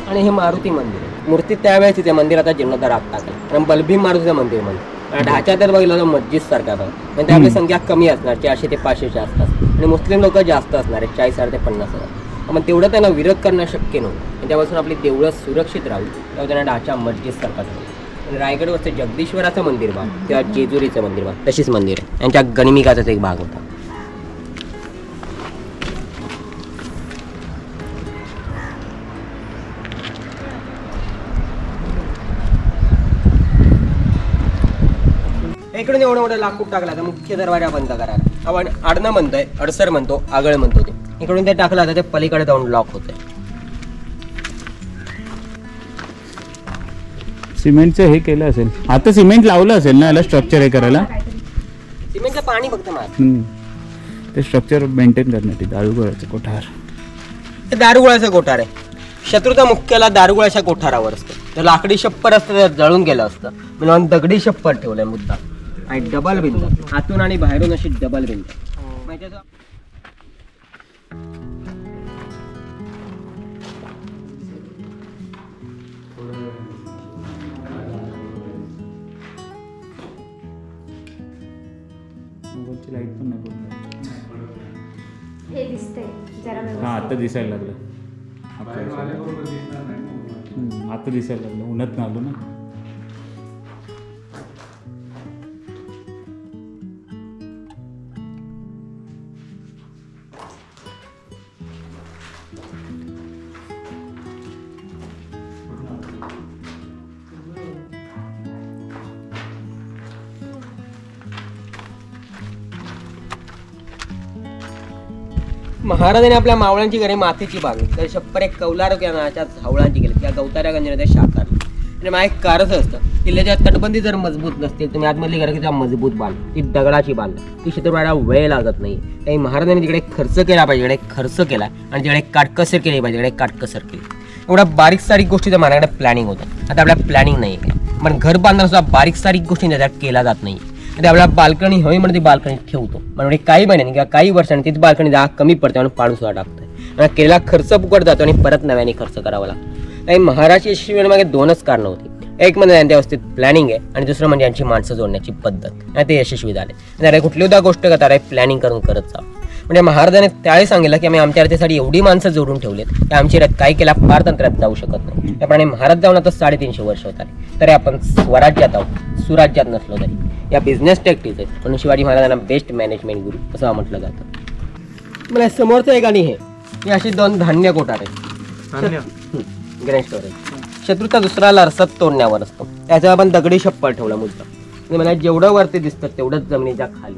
आणि हे मारुती मंदिर आहे. मूर्ती त्यावेळेस तिथे मंदिर आता जीर्णोद्धार टाकलं कारण बलभीम मारुतीचं मंदिर म्हणतो. ढाचा तर बघितलं तर मस्जिद सारखा बघ म्हणजे आपली संख्या कमी असणार 400 ते 500च्या आसपास आणि मुस्लिम लोक जास्त असणार आहेत 40,000 ते 50,000. मग तेवढं त्यांना विरोध करणं शक्य नव्हतं आणि त्यापासून आपली देवळं सुरक्षित राहावी तेव्हा त्यांना ढाचा मस्जिद सारखा ठेवलं. आणि रायगडवरचं जगदीश्वराचं मंदिर भाग किंवा जेजुरीचं मंदिर भाग तशीच मंदिर आहे. यांच्या गणिमिकाचाच एक भाग होता. इकडून एवढं मोठं लाकूड टाकला तर मुख्य दरवाजा बंद करायला आपण आडणं म्हणतोय, अडसर म्हणतो, आगळ म्हणतो. ते इकडून ते टाकलं तर ते पलीकडे जाऊन लॉक होतंय. सिमेंटचं हे केलं असेल आता, सिमेंट लावलं असेल ना याला स्ट्रक्चर हे करायला. सिमेंटचं पाणी फक्त मार ते स्ट्रक्चर मेंटेन करण्यासाठी. दारुगोळ्याचं कोठार, हे दारुगोळ्याचं कोठार आहे. शत्रूचा मुख्याला दारुगोळ्याच्या कोठारावर असतं. तर लाकडी छप्पर असतं तर जळून गेलं असतं म्हणून दगडी छप्पर ठेवलंय मुद्दा. आणि डबल भिंत आतून आणि बाहेरून अशी डबल भिंत. लाईट पण नाही हे दिसतंय जरा व्यवस्थित. हा आता दिसायला लागलं. आता दिसायला लागलं उन्हात आलो ना. महाराजांनी आपल्या मावळ्यांची घरे मातीची बागली तर छप्पर एक कौलार नाच्या झावळांची गेली त्या गवताऱ्या गंजने शाकारली. आणि माझं एक कारच असतं किल्ल्याच्या तटबंदी जर मजबूत नसतील तुम्ही आतमधली घरं किंवा मजबूत बांधली ती दगडाची बांधली ती शत्रूला वेळ लागत नाही. काही महाराजांनी तिकडे खर्च केला पाहिजे तिकडे खर्च केला आणि तिकडे काटकसर केली पाहिजे तिकडे काटकसर केली. एवढा बारीक सारीक गोष्टीचं माझ्याकडे प्लॅनिंग होतं. आता आपल्या प्लॅनिंग नाही आहे पण घर बांधताना सुद्धा बारीक सारीक गोष्टी त्याच्यात केला जात नाही. आणि आपल्याला बाल्कनी हवी म्हणून ती बाल्कनी ठेवतो म्हणजे काही महिन्यांनी किंवा काही वर्षांनी तीच बाल्कनी जागा कमी पडते आणि पाडू सुद्धा टाकतोय. आणि केलेला खर्च फुकट जातो आणि परत नव्याने खर्च करावा लागतो. काही महाराष्ट्र यशस्वी मागे दोनच कारणं होती. एक म्हणजे त्यांच्या व्यवस्थित प्लॅनिंग आहे आणि दुसरं म्हणजे यांची माणसं जोडण्याची पद्धत आणि ते यशस्वी झाले. त्याला कुठली सुद्धा गोष्ट करता प्लॅनिंग करून करत जावं. म्हणजे महाराजांनी त्यावेळी सांगितलं की आम्ही आमच्या रथेसाठी एवढी माणसं जोडून ठेवलेत की आमची रथ काही केला पारतंत्र्यात जाऊ शकत नाही. त्याप्रमाणे महाराज जाऊन आता 350 वर्ष होत आले तरी आपण स्वराज्यात आहोत सुराज्यात नसलो तरी. या बिझनेस टॅक्टिक्स आहेत म्हणून शिवाजी महाराजांना बेस्ट मॅनेजमेंट गुरु असं म्हटलं जातं. मला समोरचं एक आणि हे अशी 2 धान्य कोठार आहेत ग्रँड स्टोरेज. शत्रूचा दुसरा लरसत तोडण्यावर असतो त्याच्यावर आपण दगडी छप्पर ठेवला मुद्दा. म्हणजे मला जेवढं वरती दिसतं तेवढंच जमिनीच्या खाली.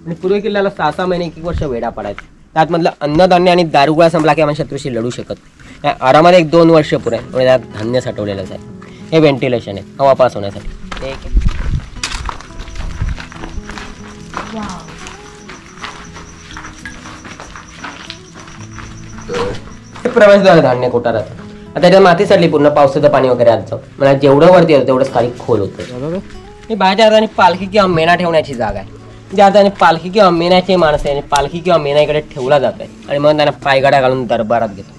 आणि पूर्वी किल्ल्याला 6-6 महिने 1-1 वर्ष वेढा पडायचा. त्यात मधलं अन्नधान्य आणि दारुगोळा संपला की आपण शत्रूशी लढू शकत नाही. आरामाने 1-2 वर्ष पुरे म्हणजे त्यात धान्य साठवलेलंच आहे. हे व्हेंटिलेशन आहे हवा पास होण्यासाठी. प्रवेशद्वार धान्य कोठारात त्याच्यात माती साठली पूर्ण पावसाचं पाणी वगैरे आज जाऊ मला जेवढं वरती होतं तेवढंच खाली खोल होतं. ही बाहेरच्या अर्थाने पालखी किंवा मेणा ठेवण्याची जागा आहे. त्या अर्थाने पालखी किंवा मेणाची माणसं आहे पालखी किंवा मेणा इकडे ठेवला जात आहे आणि मग त्यांना पायगाड्या घालून दरबारात घेतो.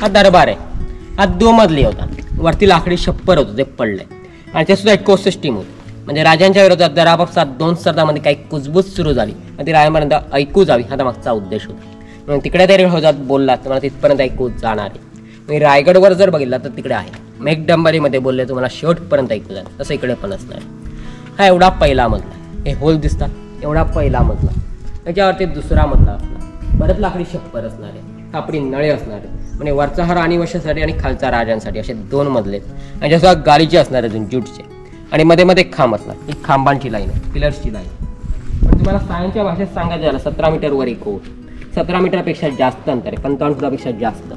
हा दरबार आहे. हा 2 मजली होता. वरती लाकडी छप्पर होतं ते पडलंय आणि ते सुद्धा इको सिस्टीम होती. म्हणजे राजांच्या विरोधात जर आपापसात 2 सरदारांमध्ये काही कुजबूज सुरू झाली आणि ती राजापर्यंत ऐकू जावी हा मागचा उद्देश होता. म्हणून तिकडे तरी होतात बोलला तुम्हाला तिथपर्यंत ऐकू जाणार आहे. मी रायगडवर जर बघितला तर तिकडे आहे मेघडंबरीमध्ये बोलले तुम्हाला शेवटपर्यंत ऐकू जाईल तसं इकडे पण असणार. हा एवढा पहिला मजला हे होल दिसतात एवढा पहिला मजला. त्याच्यावरती दुसरा मजला असणार परत लाकडी छप्पर असणार आहे कापडी नळे असणार आहे म्हणजे वरचा हा राणीवशासाठी आणि खालचा राजांसाठी असे 2 मजले आहेत. आणि जसं गालीचे असणार अजून ज्यूटचे आणि मध्ये मध्ये खांब असणार. ही खांबांची लाईन आहे पिलर्सची लाईन. पण तुम्हाला सायन्सच्या भाषेत सांगायचं झालं 17 मीटरवर एक कोट 17 मीटरपेक्षा जास्त अंतर आहे 55 फुटापेक्षा जास्त.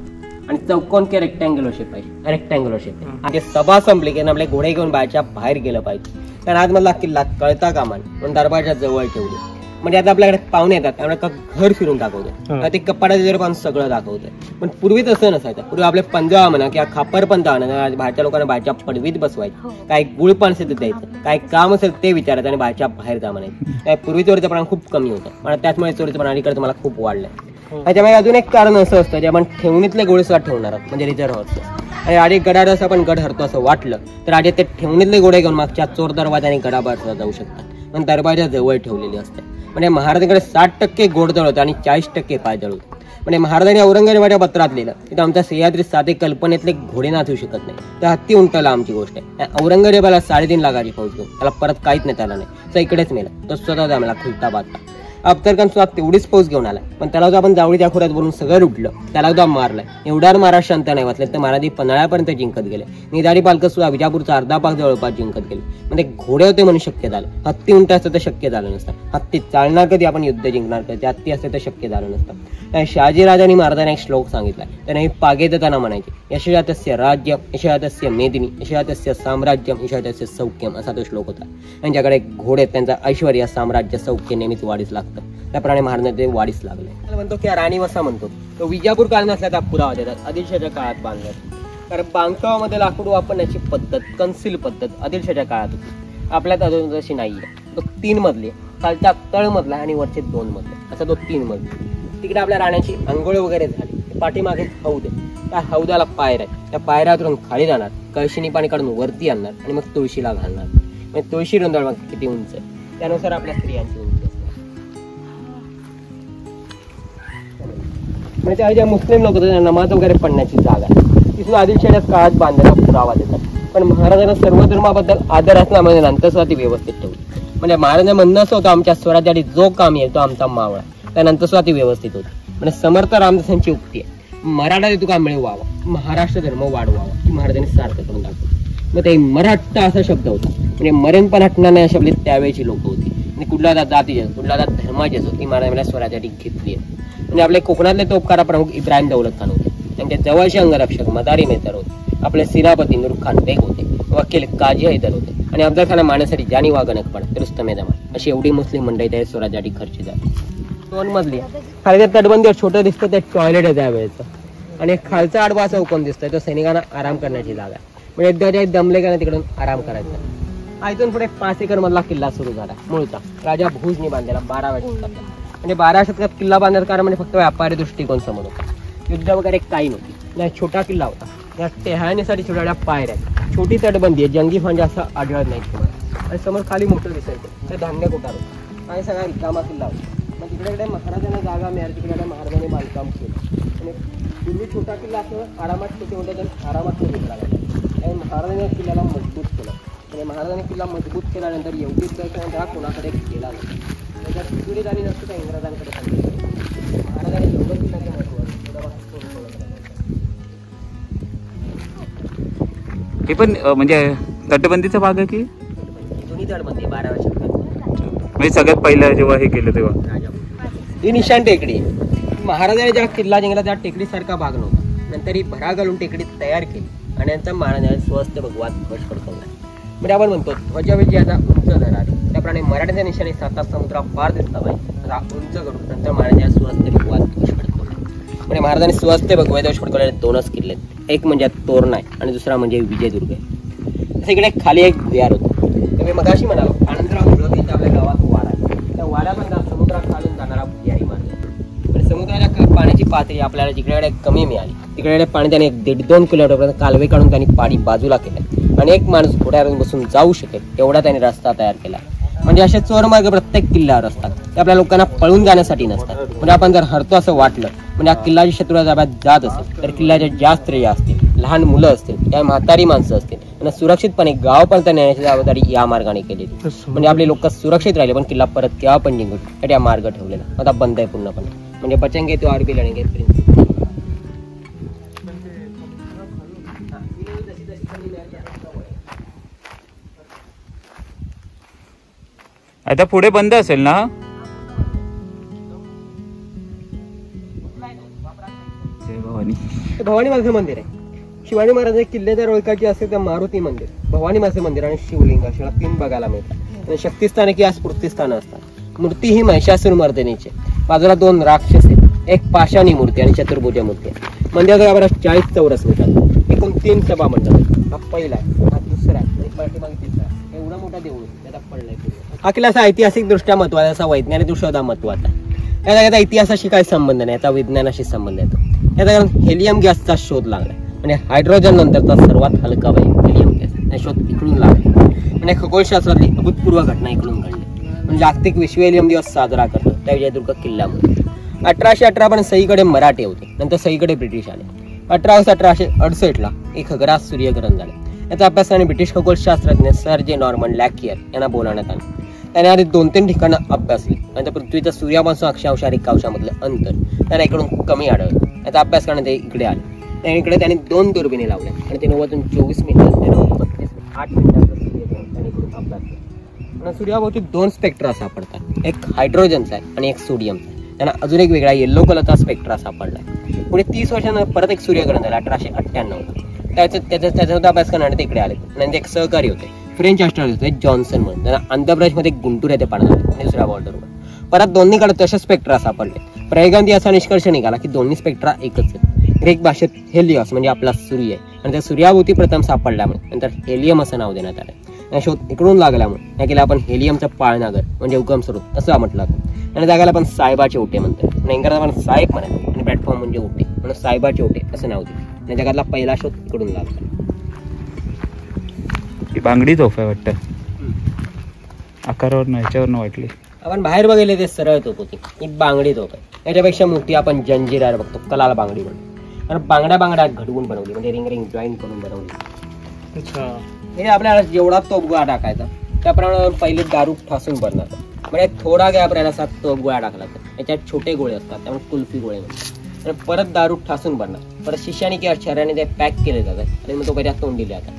आणि चौकोन के रेक्टँग्युलर शेप आहे रेक्टँग्युलर शेप आहे. आणि सभा संपली की आपले घोडे घेऊन बाहेरच्या बाहेर गेलं पाहिजे. कारण आज मला किल्ला कळता कामा म्हणून दरबारच्या जवळ ठेवली. म्हणजे आता आपल्याकडे पाहुणे येतात त्यामुळे घर फिरून दाखवतो ते कपाडाचे जर पण सगळं दाखवतंय. पण पूर्वी तसं नसायचं. पूर्वी आपले पंजाब म्हणा किंवा खापर पण म्हणा बाहेरच्या लोकांना बाहेरच्या पडवीत बसवायचं. काय गुळ पण असेल ते द्यायचं काय काम असेल ते विचारायचं आणि बाहेरच्या बाहेर जा म्हणायचं. काय पूर्वी चोरीचं प्रमाण खूप कमी होतं पण त्याचमुळे चोरीचं प्रमाण इकडे तुम्हाला खूप वाढलंय. त्याच्यामुळे अजून एक कारण असं असतं जे आपण ठेवणीतले घोडे सुद्धा ठेवणार आहोत, म्हणजे रिझर्व्ह असतं. आणि आधी गडावर असं आपण गड हरतो असं वाटलं तर आधी ते ठेवणीतले घोडे घेऊन मागच्या चोर दरवाजाने गडाबाहेर जाऊ शकतात, पण दरवाजा जवळ ठेवलेली असते. म्हणजे महाराजांकडे 60% घोडदळ होतं आणि 40% पायदळ होतं. म्हणजे महाराजांनी औरंगजेबाच्या पत्रात लिहिलं की आमच्या सह्याद्री साधे कल्पनेतले घोडे नाचू शकत नाही, तर हत्ती उंटाला आमची गोष्ट आहे. औरंगजेबाला 3.5 लाखाची फौज घेऊन त्याला परत काहीच नाही त्याला नाही, तर इकडेच मेला. तो स्वतः जमला खुलताबादला. अफजलखान सुद्धा तेवढीच फौज घेऊन आला, पण त्याला जो आपण जावळीच्या खोऱ्यात बोलून सगळं लुटलं, त्याला सुद्धा मारलाय. एवढा महाराज शांत नाही वाचले तर महाराज पन्हाळ्यापर्यंत जिंकत गेले. निदारी पालक सुद्धा विजापूरचा अर्धा भाग जवळपास जिंकत गेले. म्हणजे घोडे होते म्हणून शक्य झालं. हत्ती उंट असतं तर शक्य झालं नसतं. हत्ती चालणार कधी, आपण युद्ध जिंकणार कधी, हत्ती असते तर शक्य झालं नसतं. शहाजी राजांनी महाराजांनी एक श्लोक सांगितला, त्याने पागेदताना म्हणायचे, यशयातस्य राज्य, यशयातस्य मेदिनी, यशयातस्य साम्राज्य, यशयातस्य सौख्यम, असा तो श्लोक होता. त्यांच्याकडे घोडे, त्यांचा ऐश्वर्य, साम्राज्य, सौख्य नेहमीच वाढीस लागतं. त्याप्रमाणे महाराजांना ते वाढीस लागले. म्हणतो की राणी वसा म्हणतो तो विजापूर काळ नसल्याचा पुरावा देतात. आदिलशाच्या काळात बांधलं, कारण बांधकामामध्ये लाकूड वापरण्याची पद्धत, कन्सील पद्धत आदिलशाच्या काळात होती. आपल्यात अजून तशी नाहीये. तो 3 मजली, खालचा तळ मजला आणि वरचे 2 मजले, असा तो 3 मजली. तिकडे आपल्या राण्याची अंघोळ वगैरे झाली. पाठीमागे हौद आहे, त्या हौदाला पायऱ्या आहेत. त्या पायऱ्यातून खाली जाणार, कळशीनी पाणी काढून वरती आणणार आणि मग तुळशीला घालणार. म्हणजे तुळशी रुंदाळ मग किती उंच आहे त्यानुसार आपल्या स्त्रियांची उंची असते. म्हणजे त्या ज्या मुस्लिम लोक होते नमाज वगैरे पडण्याची जागा तिथून आदिलशाहीच्या काळात बांधण्याचा पुरावा देतात. पण महाराजांना सर्व धर्माबद्दल आदर असल्यामुळे नंतर सुद्धा ती व्यवस्थित ठेवली. म्हणजे महाराजांना म्हणणं असं होतं, आमच्या स्वराज्यासाठी जो काम येईल तो आमचा मावळा, त्यानंतर सुद्धा ती व्यवस्थित होती. म्हणजे समर्थ रामदासांची उक्ती आहे, मराठा तुका मिळवावा, महाराष्ट्र धर्म वाढवावा, की महाराजांनी सार्थक करून दाखवलं. मग ते मराठा असा शब्द होता, म्हणजे मरण पण हटणार नाही अशा आपली त्यावेळची लोक होती. आणि कुठला जातीची कुठला धर्माची असो ती महाराजांना स्वराज्यासाठी घेतली आहे. म्हणजे आपले कोकणातले तोफखाना प्रमुख इब्राहिम दौलत खान होते, त्यांच्या जवळचे अंगरक्षक मदारी मेहतर होते. आपले सेनापती नूरखान बेग होते, वकील काजी हैदर होते आणि अफजल खान मारण्यासाठी जानी वागणकपण रुस्तमे जमाल अशी एवढी मुस्लिम मंडळी त्या स्वराज्यासाठी खर्ची झाली. 2 मजली खाली तटबंदीवर छोटं दिसतं ते टॉयलेट आहे त्यावेळेचं. आणि खालचा आडवा असा हुकूम दिसतोय तो सैनिकांना आराम करण्याची जागा, म्हणजे दमले का तिकडून आराम करायचा. इथून पुढे 5 एकर मधला किल्ला सुरू झाला. मूळचा राजा भूजने बांधलेला 12व्या शतकात. म्हणजे 12व्या शतकात किल्ला बांधण्याचं कारण म्हणजे फक्त व्यापारी दृष्टिकोन समोर होता, युद्ध वगैरे काही नव्हती. छोटा किल्ला होता, त्या टेहाळणीसाठी छोट्या पायऱ्या, छोटी तटबंदी आहे, जंगी फौज असं आढळत नाही किंवा. आणि समोर खाली मोठं दिसायचं ते धान्य कोठार होतं आणि सगळा रिकामा किल्ला होता. मग तिकडे महाराजांना जागा मिळाली, तिकडे महाराजांनी बांधकाम केलं. आणि पूर्वी छोटा किल्ला असं आरामात छोटे होतं तर आरामात तो घेतला गेला. आणि महाराजांनी किल्ल्याला मजबूत केलं. म्हणजे महाराजांनी किल्ला मजबूत केल्यानंतर एवढी त्याच्यानंतर हा कोणाकडे गेला नाही. त्याच्यात सुरी झाली नसतं त्या इंग्रजांकडे सांगितलं. महाराजांनी एवढं किल्ल्याचं महत्व हे पण म्हणजे तटबंदीचा भाग आहे की दोन्ही तटबंदी 12व्या शतकात. म्हणजे सगळ्यात पहिलं जेव्हा हे केलं तेव्हा ही निशाण टेकडी. महाराजांनी ज्या किल्ला जिंकला त्या टेकडीसारखा भाग नव्हता. नंतर ही भरा घालून टेकडी तयार केली आणि यांचा महाराजांनी स्वस्त भगवान ध्वज फडकवला. म्हणजे आपण म्हणतो ध्वजविजयाचा उंच दरार. त्याप्रमाणे मराठ्यांच्या निशाने 7 समुद्रा पार दिसला पाहिजे उंच करून नंतर महाराजांनी स्वस्त भगवान ध्वज फडकवला. म्हणजे महाराजांनी स्वस्त भगवान ध्वज फडकवलेले 2च किल्ले, एक म्हणजे तोरणा आहे आणि दुसरा म्हणजे विजयदुर्ग आहे. तसं इकडे खाली एक भुयार होतो. तर मी मगाशी म्हणालो आनंदराव होळकरच्या आपल्या गावात वाडा आहे, त्या वाड्यामधला समुद्रात खालून जाणारा भुयारी मार्ग. आणि समुद्राच्या पाण्याची पातळी आपल्याला जिकडे कमी मिळाली तिकडे पाणी त्याने 1.5-2 किलोमीटरपर्यंत कालवे काढून त्यांनी पाणी बाजूला केलं आणि एक माणूस घोड्यावरून बसून जाऊ शकेल एवढा त्याने रस्ता तयार केला. म्हणजे असे चोर मार्ग प्रत्येक किल्ल्यावर असतात, ते आपल्या लोकांना पळून जाण्यासाठी नसतात. म्हणजे आपण जर हरतो असं वाटलं म्हणजे हा किल्ल्याच्या शत्रूच्या ताब्यात जात असेल तर किल्ल्याच्या ज्या स्त्रिया असतील, लहान मुलं असतील, त्या म्हातारी माणसं असतील आणि सुरक्षितपणे गावापर्यंत नेण्याची जबाबदारी या मार्गाने केलेली. म्हणजे आपले लोक सुरक्षित राहिले पण किल्ला परत केव्हा पण जिंकू यासाठी हा मार्ग ठेवलेला. आता बंद आहे पूर्णपणे. म्हणजे बचेंगे तो आरबी लढेंगे प्रिन्स. आता पुढे बंद असेल ना. भवानी मालचं मंदिर आहे. शिवाजी महाराज किल्लेदार ओळखाची असेल तर मारुती मंदिर, भवानी मालचं मंदिर आणि शिवलिंग अशा 3 बघायला मिळतात. आणि शक्तिस्थान किंवा स्फूर्तिस्थान असतात. मूर्ती ही महिषासूर मर्दिनीची, बाजूला 2 राक्षस आहेत, एक पाषाणी मूर्ती आणि चतुर्भुज मूर्ती आहे. मंदिराचा गाभारा 40 चौरस मीटर, एकूण 3 सभा मंडप आहेत. हा पहिला आहे, हा दुसरा आहे, पाठीमागे तिसरा. एवढा मोठा देऊळ त्याचा पडलाय. हा किल्ला असा ऐतिहासिक दृष्ट्या महत्वाचा, असा वैज्ञानिक दृष्ट्या महत्वाचा. या जागेचा इतिहासाशी काही संबंध नाही, याचा विज्ञानाशी संबंध येतो. या जागेला हेलियम गॅसचा शोध लागला. म्हणजे हायड्रोजन नंतरचा सर्वात हलका वायू हेलियम गॅस हा शोध इकडून लागला. म्हणजे खगोलशास्त्रातली अभूतपूर्व घटना इकडून घडली. म्हणजे जागतिक विश्व हेलियम दिवस साजरा करतो त्या विजयदुर्ग किल्ल्यामध्ये. 1818 पण सईकडे मराठे होते, नंतर सईकडे ब्रिटिश आले. 18 ऑगस्ट 1868 एक खग्रास सूर्यग्रहण झाले. याचा अभ्यास करणे ब्रिटिश खगोलशास्त्रज्ञ सर जे नॉर्मन लॅकियर यांना बोलावण्यात आले. त्याने आधी 2-3 ठिकाणं अभ्यासली. नंतर पृथ्वीचं सूर्यापासून अक्षांश आणि रेखांशामधलं अंतर त्याला इकडून कमी आढळलं. याचा अभ्यास करण्यात ते इकडे आले. त्याकडे त्याने 2 दुर्बिणी लावल्या आणि ते 24 मिनिटात 8 मिनिटाचा सूर्यग्रहण त्याने इकडून अभ्यास केला. सूर्याभोवती 2 स्पेक्ट्रा सापडतात, एक हायड्रोजनचा आहे आणि एक सोडियमचा. त्यांना अजून एक वेगळा येल्लो कलरचा स्पेक्ट्रा सापडला. पुढे 30 वर्षांना परत एक सूर्यग्रहण झालं 1898. त्याचा अभ्यास करण्यासाठी ते इकडे आले. नंतर एक सहकारी होते फ्रेंच ॲस्ट्रॉनॉमर होते जॉन्सन म्हणून. त्यांना आंध्र प्रदेशमध्ये गुंटूर येथे पाडण्यात आले दुसऱ्या बॉर्डरवर. परत दोन्हीकडे तसे स्पेक्ट्रा सापडले. प्रयोगांती असा निष्कर्ष निघाला की दोन्ही स्पेक्ट्रा एकच आहेत. ग्रीक भाषेत हेलिओस म्हणजे आपला सूर्य आहे आणि त्या सूर्याभोवती प्रथम सापडल्यामुळे नंतर हेलियम असं नाव देण्यात आलं. या शोध इकडून लागल्यामुळे या केला आपण हेलियमचं पाळणागर म्हणजे उगम स्रोत असं म्हटलं जातं. आणि जागाला आपण साहेबाचे ओटे म्हणतो आणि इंग्रजात आपण साहेब म्हणायचो आणि प्लॅटफॉर्म म्हणजे ओटे म्हणून साहेबाचे ओटे असं नाव दिलं. या जगातला पहिला शोध इकडून लागला. ही बांगडी तोफ आहे वाटतं, आकारावरनं ह्याच्यावरनं वाटली. आपण बाहेर बघितले ते सरळ तोप होती, ही बांगडी तोप आहे. याच्यापेक्षा मोठी आपण जंजिरार बघतो, कलाला बांगडी म्हणतो. आणि बांगड्या घडवून बनवली म्हणजे रिंग जॉईन करून बनवली. अच्छा, हे आपल्याला जेवढा तोप गोळा टाकायचा त्याप्रमाणे पहिले दारू ठासून बनणार. म्हणजे थोडा गॅप राहिला असा तोप गोळा टाकला तर याच्यात छोटे गोळे असतात त्यामुळे कुल्फी गोळे म्हणतात. आणि परत दारू ठासून बनणार. परत शिशाने किंवा शर्याने ते पॅक केले जातात आणि मग तोपेच्या तोंड दिले जातात.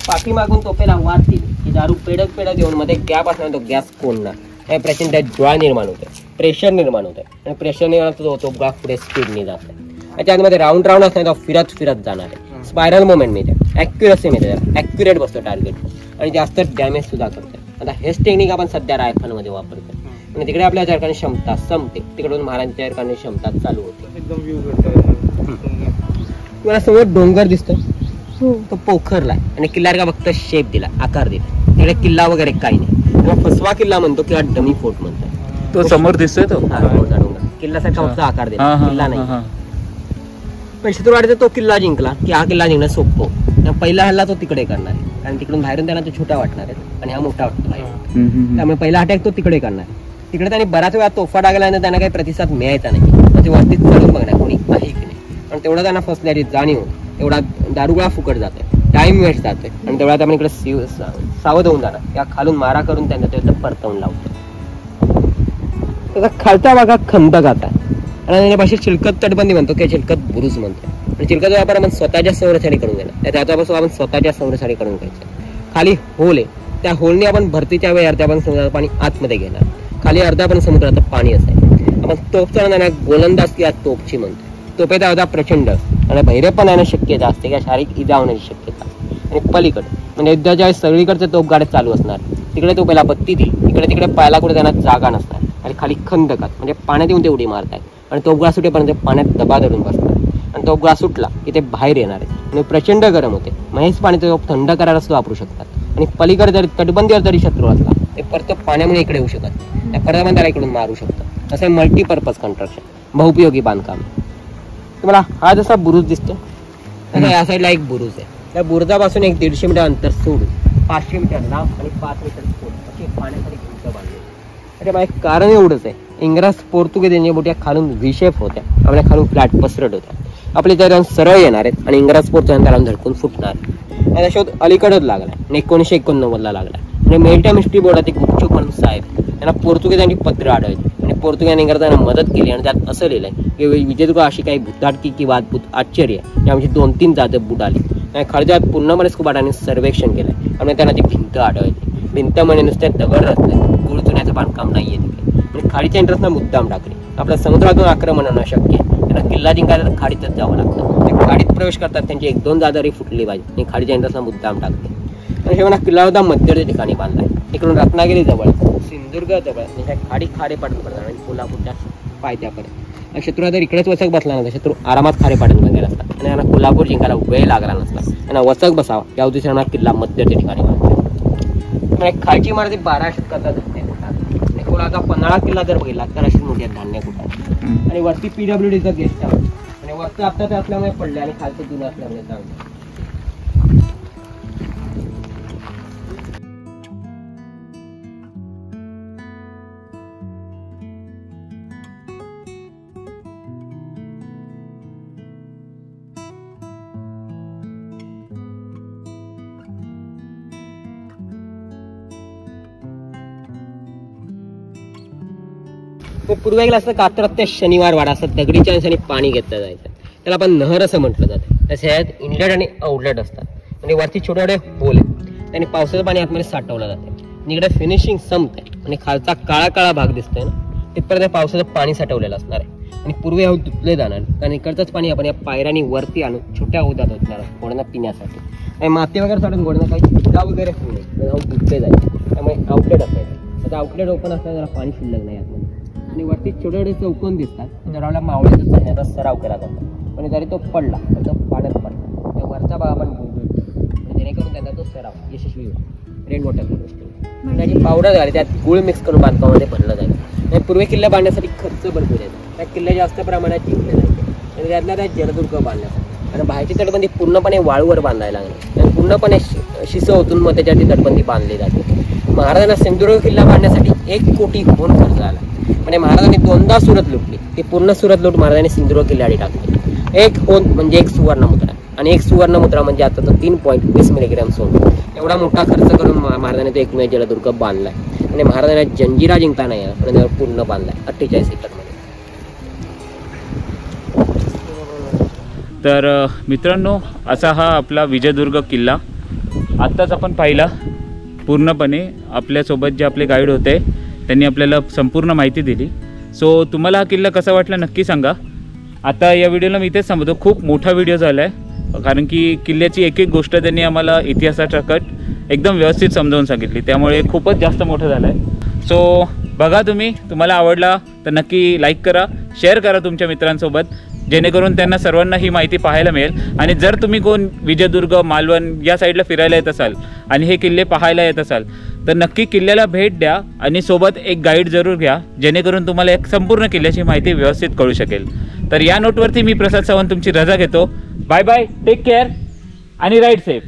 पाठीमागून तोपेला वाद दिली की दारू पेडत येऊन मध्ये गॅप असणार तो गॅस कोंडणार. हे प्रचंड ज्वाळ निर्माण होते, प्रेशर निर्माण होते आणि प्रेशर निर्माण होतो तो गॅस पुढे स्पीडने जात आहे. त्याच्यामध्ये राऊंड असणार तो फिरत जाणार आहे. स्पायरल मोमेंट मिळते, ॲक्युरसी मिळते, ॲक्युरेट बसतो टार्गेट आणि जास्त डॅमेज सुद्धा करते. आता हेच टेक्निक आपण सध्या रायफलमध्ये वापरतो आणि तिकडे आपल्या चरकाने क्षमता संपते, तिकडून महाराजांच्या चरकाने क्षमता चालू होते. एकदम व्ह्यू भेटतो. तुम्हाला समोर डोंगर दिसतो तो पोखरला आणि किल्ल्याला फक्त शेप दिला, आकार दिला. तिकडे किल्ला वगैरे काही नाही. किंवा फसवा किल्ला म्हणतो किंवा डमी फोर्ट म्हणतो. तो समोर दिसतोय तो डोंगर किल्ल्यासारखा फक्त आकार दिला, किल्ला नाही. पण शत्रुवाडीचा तो किल्ला जिंकला की हा किल्ला जिंकणं सोपतो. पहिला हल्ला तो तिकडे करणार आहे कारण तिकडून बाहेरून त्यांना तो छोटा वाटणार आहे आणि हा मोठा वाटतो बाहेर. त्यामुळे पहिला अटॅक तो तिकडे करणार. तिकडे त्यांनी बराच वेळा तोफा टाकल्याने त्यांना काही प्रतिसाद मिळायचा नाही. मग ते वरतीच चढून बघणार कोणी आहे की नाही. आणि तेवढा त्यांना फसल्याची जाणीव, एवढा दारुगोळा फुकट जातोय, टाइम वेस्ट जातोय आणि तेवढ्यात आपण इकडे सावध होऊन जाणार. त्या खालून मारा करून त्यांना ते परतवून लावतो. त्याचा खालचा भागात खंदकात आहे आणि त्याच्या भाषेत चिलकत तटबंदी म्हणतो किंवा चिलकत बुरुज म्हणतो. आणि चिलकत व्यापार आपण स्वतःच्या संरक्षणी करून घेणार. त्याच्यापासून आपण स्वतःच्या संरक्षणी करून घ्यायचं. खाली होल आहे, त्या होलने आपण भरतीच्या वेळी अर्ध्या पण समुद्रात पाणी आतमध्ये घेणार. खाली अर्धा पण समुद्रात पाणी असेल. आपण तोफ चालवताना गोलंदाज किंवा तोपची म्हणतो. तोफेत अर्धा प्रचंड आणि बहिरेपण येणं शक्यता असते किंवा शारीरिक इजा होण्याची शक्यता. आणि पलीकडे म्हणजे युद्धाच्या वेळेस सगळीकडचे तोफगाडे चालू असणार. तिकडे तोफेला बत्ती दिली, इकडे तिकडे पायाला कुठे त्यांना जागा नसणार आणि खाली खंदकात म्हणजे पाण्यात येऊन ते उडी मारतात आणि तोफगोळा सुटेपर्यंत पाण्यात दबा धरून बसतात. आणि तोफगोळा सुटला की ते बाहेर येणार आहे आणि प्रचंड गरम होते. मग हेच पाणी तो थंड करायला सुद्धा वापरू शकतात. आणि पलीकडे जरी तटबंदीवर जरी शत्रू असला ते परत पाण्यामुळे इकडे येऊ शकत, त्या परत त्याला इकडून मारू शकतात. असं मल्टीपर्पज कन्स्ट्रक्शन, बहुपयोगी बांधकाम. तुम्हाला हा जसा बुरुज दिसतो तसा या साईडला एक बुरुज आहे. त्या बुरुजापासून एक 150 मीटर अंतर सोडून 500 मीटर लांब आणि 5 मीटर खोल अशी पाण्याखाली भिंत बांधली. त्याच्यामागे कारण एवढंच आहे, इंग्रज पोर्तुगीज यांच्या बोट्या खालून व्हीशेप होत्या, आपल्या खालून फ्लॅट पसरट होत्या. आपले त्या सरळ येणार आहेत आणि इंग्रज पोर्तुगीज त्याला धडकून फुटणार. याचा शोध अलीकडेच लागला आणि 1989ला लागला. आणि मेरिटाईम हिस्ट्री बोर्डात एक गुपचूप माणूस साहेब त्यांना पोर्तुगीजांची पत्र आढळली आणि पोर्तुगीजांनी इंग्रजांना मदत केली. आणि त्यात असं लिहिलंय की विजयदुर्ग अशी काही भूताटकी किंवा अद्भुत आश्चर्य यामध्ये 2-3 जातं बुडाली आणि खळजात पूर्णपणे स्कुबाडाने सर्वेक्षण केलंय आणि त्यांना ती भिंत आढळली. भिंत म्हणजे नुसत्या दगड रचले, गुळ चुन्याचं बांधकाम नाहीये तिथे. आणि खाडीच्या इंटरेस्टनं मुद्दाम टाकली. आपल्या समुद्रातून आक्रमण होणं शक्य आहे, त्यांना किल्ला जिंकायला तर खाडीतच जावं लागतं. त्या खाडीत प्रवेश करतात त्यांची 1-2 जादरी फुटली पाहिजे आणि खाडीच्या इंटरेस्टनं मुद्दाम टाकते. आणि हे किल्ला होता मध्यवर्ती ठिकाणी बांधलाय. इकडून रत्नागिरी जवळ, सिंधुदुर्ग जवळ, खाडी खारेपाटण पडणार आणि कोल्हापूरच्या पायथ्याकडे. शत्रू जर इकडेच वचक बसला नसता, शत्रू आरामात खारेपाटण बघायला असतात आणि त्यांना कोल्हापूर जिंकायला वेळ लागला नसता. त्यांना वचक बसावा या उद्देशाने किल्ला मध्यवर्ती ठिकाणी बांधला. खालची इमारती 12 शतकाचा बघू आता पन्हाळा किल्ला जर बघितला तर अशीच मोठी आहेत धान्य कुठं आणि वरती PWDचं गेस्ट हाऊस आणि वरती आता ते असल्यामुळे पडले आणि खालचं जुनं असल्यामुळे चांगलं. पूर्वेला असं कात्रत्य शनिवार वाडा असं दगडी चान्सनी पाणी घेतलं जायचं, त्याला आपण नहर असं म्हटलं जातं. तसे आहेत इनलेट आणि आउटलेट असतात आणि वरती छोटे छोटे होल आहेत आणि पावसाचं पाणी आतमध्ये साठवलं जातं. आणि इकडे फिनिशिंग संपत आहे आणि खालचा काळा काळा भाग दिसतोय ना, तिथपर्यंत पावसाचं पाणी साठवलेलं असणार आहे आणि पूर्वी हौद धुतले जाणार कारण इकडचंच पाणी आपण या पायऱ्यानी वरती आणून छोट्या हौदात होणार घोड्यांना पिण्यासाठी आणि माती वगैरे साठून घोड्यांना काही चिडा वगैरे होऊ नये हौद धुतले जाईल. त्यामुळे आउटलेट असायचं. आता आउटलेट ओपन असताना जरा पाणी शिल्लक नाही आतमध्ये आणि वरती छोटे छोटे चौकोन दिसतात. त्याला मावळ्याचा सैन्याचा सराव केला जातो आणि जरी तो पडला तर तो पाण्यात पडला त्या वरचा भाग आपण जेणेकरून त्याचा तो सराव यशस्वी होईल. रेन वॉटर गोष्टी त्याची पावडर झाली त्यात गुळ मिक्स करून बांधकामामध्ये भरलं जाईल. आणि पूर्वी किल्ला बांधण्यासाठी खर्च भरपूर येतो. त्या किल्ले जास्त प्रमाणात जिंकले जायचे आणि त्यातल्या त्यात जलदुर्ग बांधण्यासाठी आणि बाहेरची तटबंदी पूर्णपणे वाळूवर बांधायला लागली आणि पूर्णपणे शिस ओतून मग त्याच्यावरती तटबंदी बांधली जाते. महाराजांना सिंधुदुर्ग किल्ला बांधण्यासाठी 1 कोटी होऊन खर्च आला म्हणजे महाराजांनी 2दा सुरत लुटली. ती पूर्ण सुरत लूट महाराजांनी सिंधुदुर्ग किल्ल्याआधी टाकली. 1 होन म्हणजे 1 सुवर्ण मुद्रा आणि 1 सुवर्ण मुद्रा म्हणजे आता तो 3.20 मिलीग्रॅम सोनं. एवढा मोठा खर्च करून महाराजांनी तो एकमेव जलदुर्ग बांधलाय आणि महाराजांना जंजिरा जिंकता नाही पण पूर्ण बांधलाय 48 एकरमध्ये. तर मित्रांनो असा हा आपला विजयदुर्ग किल्ला आत्ताच आपण पाहिला पूर्णपणे. आपल्यासोबत जे आपले गाईड होते त्यांनी आपल्याला संपूर्ण माहिती दिली. सो तुम्हाला हा किल्ला कसा वाटला नक्की सांगा. आता या व्हिडिओला मी इथेच सांगतो. खूप मोठा व्हिडिओ झाला आहे कारण की किल्ल्याची एक एक गोष्ट त्यांनी आम्हाला इतिहासासकट एकदम व्यवस्थित समजावून सांगितली, त्यामुळे खूपच जास्त मोठं झालं आहे. सो बघा तुम्हाला आवडला तर नक्की लाईक करा, शेअर करा तुमच्या मित्रांसोबत, जेणेकरून त्यांना सर्वांना ही माहिती पाहायला मिळेल. आणि जर तुम्ही कोण विजयदुर्ग मालवण या साईडला फिरायला येत असाल आणि हे किल्ले पाहायला येत असाल तर नक्की किल्ल्याला भेट द्या आणि सोबत एक गाईड जरूर घ्या, जेणेकरून तुम्हाला एक संपूर्ण किल्ल्याची माहिती व्यवस्थित कळू शकेल. तर या नोटवरती मी प्रसाद सावंत तुमची रजा घेतो. बाय बाय, टेक केअर आणि राईड सेफ.